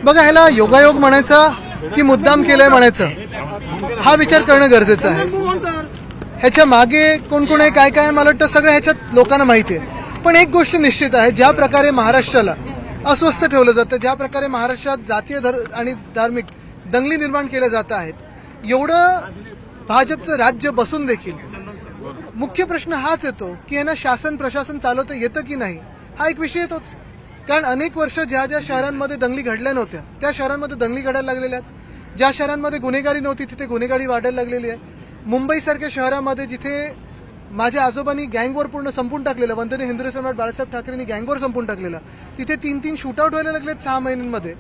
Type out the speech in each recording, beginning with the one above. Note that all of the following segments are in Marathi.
बघा, ह्याला योगायोग म्हणायचा की मुद्दाम केलंय म्हणायचं हा विचार करणं गरजेचं आहे. ह्याच्या मागे कोण कोण आहे, काय काय, मला वाटतं सगळं ह्याच्यात लोकांना माहिती आहे. पण एक गोष्ट निश्चित आहे, ज्या प्रकारे महाराष्ट्राला अस्वस्थ ठेवलं जातं, ज्या प्रकारे महाराष्ट्रात जातीय आणि धार्मिक दंगली निर्माण केल्या जात आहेत, एवढं भाजपचं राज्य बसून देखील मुख्य प्रश्न हाच येतो की यांना शासन प्रशासन चालवता येतं की नाही, हा एक विषय येतोच. कारण अनेक वर्ष ज्या ज्या शहरांमध्ये दंगली घडल्या नव्हत्या त्या शहरांमध्ये दंगली घडायला लागलेल्या आहेत. ज्या शहरांमध्ये गुन्हेगारी नव्हती तिथे गुन्हेगारी वाढायला लागलेली आहे. मुंबईसारख्या शहरामध्ये जिथे माझ्या आजोबांनी गँगवर पूर्ण संपून टाकलेलं, वंदनीय हिंदू सम्राट बाळासाहेब ठाकरेंनी गँगवर संपून टाकलेलं, तिथे 3-3 शूटआउट व्हायला लागलेत 6 महिन्यांमध्ये.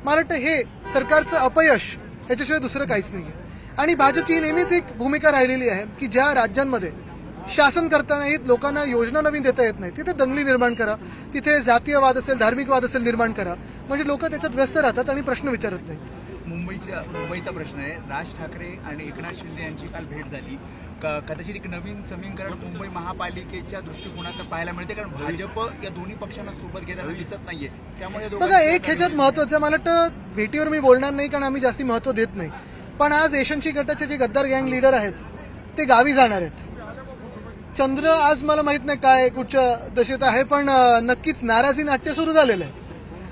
मला वाटतं हे सरकारचं अपयश, याच्याशिवाय दुसरं काहीच नाही आहे. आणि भाजपची नेहमीच एक भूमिका राहिलेली आहे की ज्या राज्यांमध्ये शासन करता नाहीत, लोकांना योजना नवीन देता येत नाही, तिथे दंगली निर्माण करा, तिथे जातीय वाद असेल, धार्मिक वाद असेल निर्माण करा, म्हणजे लोक त्याच्यात व्यस्त राहतात आणि प्रश्न विचारत नाहीत. मुंबईचा प्रश्न आहे. राज ठाकरे आणि एकनाथ शिंदे यांची काल भेट झाली. कदाचित एक नवीन समीकरण मुंबई महापालिकेच्या दृष्टिकोनातून पाहायला मिळते, कारण भाजप या दोन्ही पक्षांना सोबत घेताना दिसत नाहीये. त्यामुळे बघा, एक ह्याच्यात महत्वाचं, मला वाटतं भेटीवर मी बोलणार नाही कारण आम्ही जास्ती महत्व देत नाही, पण आज एशनशी गटाचे जे गद्दार गँग लीडर आहेत ते गावी जाणार आहेत. चंद्र आज मला माहित नाही काय कुठच्या दशेत आहे, पण नक्कीच नाराजी नाट्य सुरू झालेलं आहे.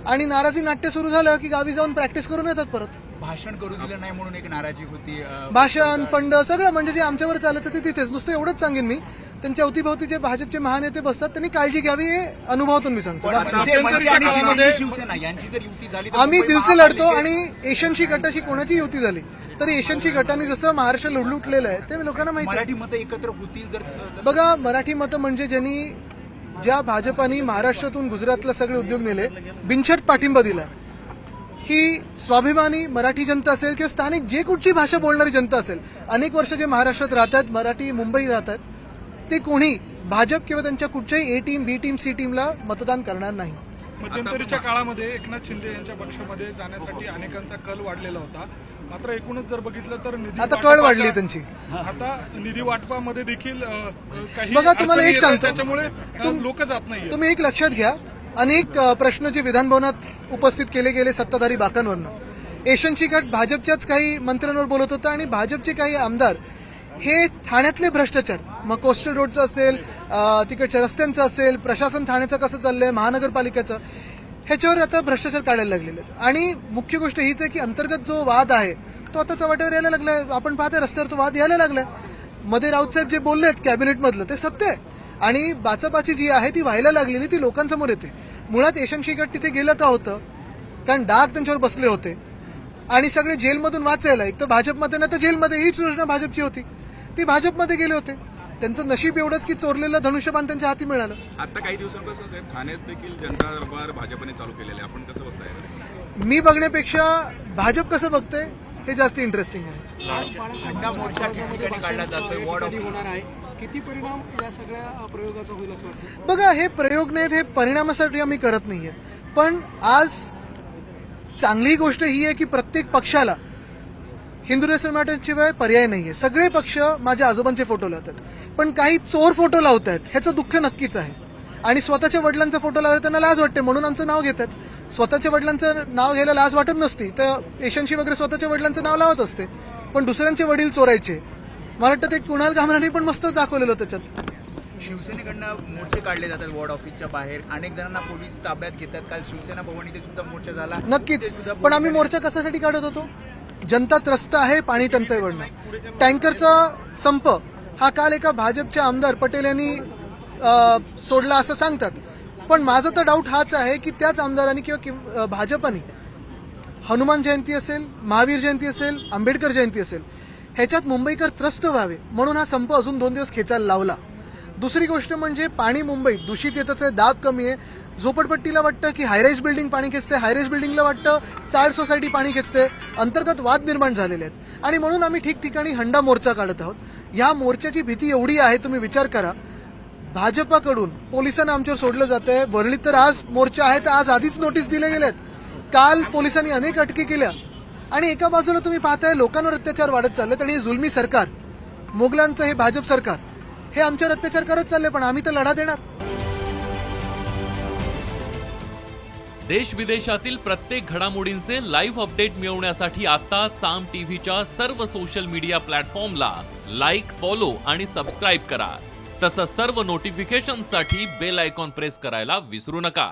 आणि नाराजी नाट्य सुरू झालं की गावी जाऊन प्रॅक्टिस करून येतात परत. भाषण करू दिलं नाही म्हणून एक नाराजी होती. भाषण, फंड, सगळं म्हणजे जे आमच्यावर चालायचं ते तिथेच. नुसतं एवढंच सांगेन मी, त्यांच्या अवतीभोवती जे भाजपचे महानेते बसतात त्यांनी काळजी घ्यावी, हे अनुभवातून मी सांगतो. शिवसेना यांची जर युती झाली, आम्ही दिलसे लढतो आणि एशनशी गटाशी कोणाची युती झाली तरी एशनशी गटाने जसं महाराष्ट्र लुटलेलं आहे ते लोकांना माहिती. मराठी मतं एकत्र होतील जर. बघा, मराठी मतं म्हणजे ज्यांनी, ज्या भाजपाने महाराष्ट्रातून गुजरातला सगळे उद्योग नेले, बिनशर्त पाठिंबा दिला, ही स्वाभिमानी मराठी जनता असेल किंवा स्थानिक जे कुठची भाषा बोलणारी जनता असेल, अनेक वर्ष जे महाराष्ट्रात राहतात, मराठी मुंबई राहतात, ते कोणी भाजप किंवा त्यांच्या कुठच्याही ए टीम, बी टीम, सी टीमला मतदान करणार नाही. मध्यंतरीच्या काळामध्ये एकनाथ शिंदे यांच्या पक्षामध्ये जाण्यासाठी अनेकांचा कल वाढलेला होता. मात्र एकूणच जर बघितलं तर आता कळ वाढली त्यांची. आता निधी वाटपामध्ये देखील काही बघा, तुम्हाला एक सांगतो, त्याच्यामुळे लोक जात नाही. तुम्ही एक लक्षात घ्या, अनेक प्रश्न जे विधानभवनात उपस्थित केले गेले सत्ताधारी बाकांवरनं, एशनशी गट भाजपच्याच काही मंत्र्यांवर बोलत होता आणि भाजपचे काही आमदार हे ठाण्यातले भ्रष्टाचार, मग कोस्टल रोडचं असेल, तिकडच्या रस्त्यांचं असेल, प्रशासन ठाण्याचं कसं चाललंय, महानगरपालिकेचं, ह्याच्यावर आता भ्रष्टाचार काढायला लागलेले आहेत. आणि मुख्य गोष्ट हीच आहे की अंतर्गत जो वाद आहे तो आता चव्हाट्यावर यायला लागलाय. आपण पाहतोय रस्त्यावर तो वाद यायला लागलाय. मध्ये राऊतसाहेब जे बोललेत कॅबिनेटमधलं ते सत्य आहे. आणि बाचाबाची जी आहे ती व्हायला लागलेली, ती लोकांसमोर येते. मुळात एशनशी गट तिथे गेलं का होतं, कारण डाग त्यांच्यावर बसले होते आणि सगळे जेलमधून वाचायला, एक तर भाजपमध्ये ना तर जेलमध्ये, हीच योजना भाजपची होती, ती भाजपमध्ये गेले होते. त्यांचं नशीब एवढंच की चोरलेलं धनुष्यबाण त्यांच्या हाती मिळालं. आता काही दिवसांपासून साहेब ठाण्यात देखील जनता दरबार भाजपने चालू केलेले, आपण कसं बघताय? मी बघण्यापेक्षा भाजप कसं बघतंय हे जास्त इंटरेस्टिंग आहे. किती परिणाम या सगळ्या प्रयोगाचा होईल असं वाटतं? बघा, हे प्रयोग नाहीत, हे परिणामासाठी आम्ही करत नाहीये. पण आज चांगली गोष्ट ही आहे की प्रत्येक पक्षाला हिंदू सम्राटांशिवाय पर्याय नाहीये. सगळे पक्ष माझ्या आजोबांचे फोटो लावतात, पण काही चोर फोटो लावत आहेत, ह्याचं दुःख नक्कीच आहे. आणि स्वतःच्या वडिलांचा फोटो लावला त्यांना लाज वाटते म्हणून आमचं नाव घेतात. स्वतःच्या वडिलांचं नाव घ्यायला लाज वाटत नसती तर एशनशी वगैरे स्वतःच्या वडिलांचं नाव लावत असते, पण दुसऱ्यांचे वडील चोरायचे. मला वाटतं ते कुणाल गामराने पण मस्त दाखवलेलं त्याच्यात. शिवसेनेकडनं मोर्चे काढले जातात वॉर्ड ऑफिसच्या बाहेर, अनेक जणांना पोलीस ताब्यात घेतात. काल शिवसेना भवन इथे सुद्धा मोर्चा झाला. नक्कीच, पण आम्ही मोर्चा कशासाठी काढत होतो? जनता त्रस्त आहे पाणी टंचाईवरनं. टँकरचा संप हा काल एका भाजपच्या आमदार पटेल यांनी सोडला असं सांगतात, पण माझा तर डाऊट हाच आहे की त्याच आमदारांनी किंवा भाजपाने हनुमान जयंती असेल, महावीर जयंती असेल, आंबेडकर जयंती असेल, ह्याच्यात मुंबईकर त्रस्त व्हावे म्हणून हा संप अजून 2 दिवस खेचायला लावला. दुसरी गोष्ट म्हणजे पाणी मुंबईत दूषित येतच आहे, दाब कमी आहे. झोपडपट्टीला वाटतं की हायराईज बिल्डिंग पाणी खेचते, हायराईज बिल्डिंगला वाटतं चाळ सोसायटी पाणी खेचते. अंतर्गत वाद निर्माण झालेले आहेत आणि म्हणून आम्ही ठिकठिकाणी हंडा मोर्चा काढत आहोत. या मोर्चाची भीती एवढी आहे, तुम्ही विचार करा, भाजपाकडून पोलिसांना आमच्यावर सोडलं जात आहे. वरळीत तर आज मोर्चा आहे तर आज आधीच नोटीस दिले गेलेत. काल पोलिसांनी अनेक अटके केल्या आणि एका बाजूला तुम्ही पाहताय लोकांवर अत्याचार वाढत चाललेत आणि हे जुलमी सरकार, मोगलांचं हे भाजप सरकार, हे आमच्यावर अत्याचार करत चालले, पण आम्ही तर लढा देणार. देश विदेशातील प्रत्येक घडामोडींचे लाईव्ह अपडेट मिळवण्यासाठी आता साम टीव्हीच्या सर्व सोशल मीडिया प्लॅटफॉर्मला लाईक, फॉलो आणि सबस्क्राईब करा. तसंच सर्व नोटिफिकेशनसाठी बेल आयकॉन प्रेस करायला विसरू नका.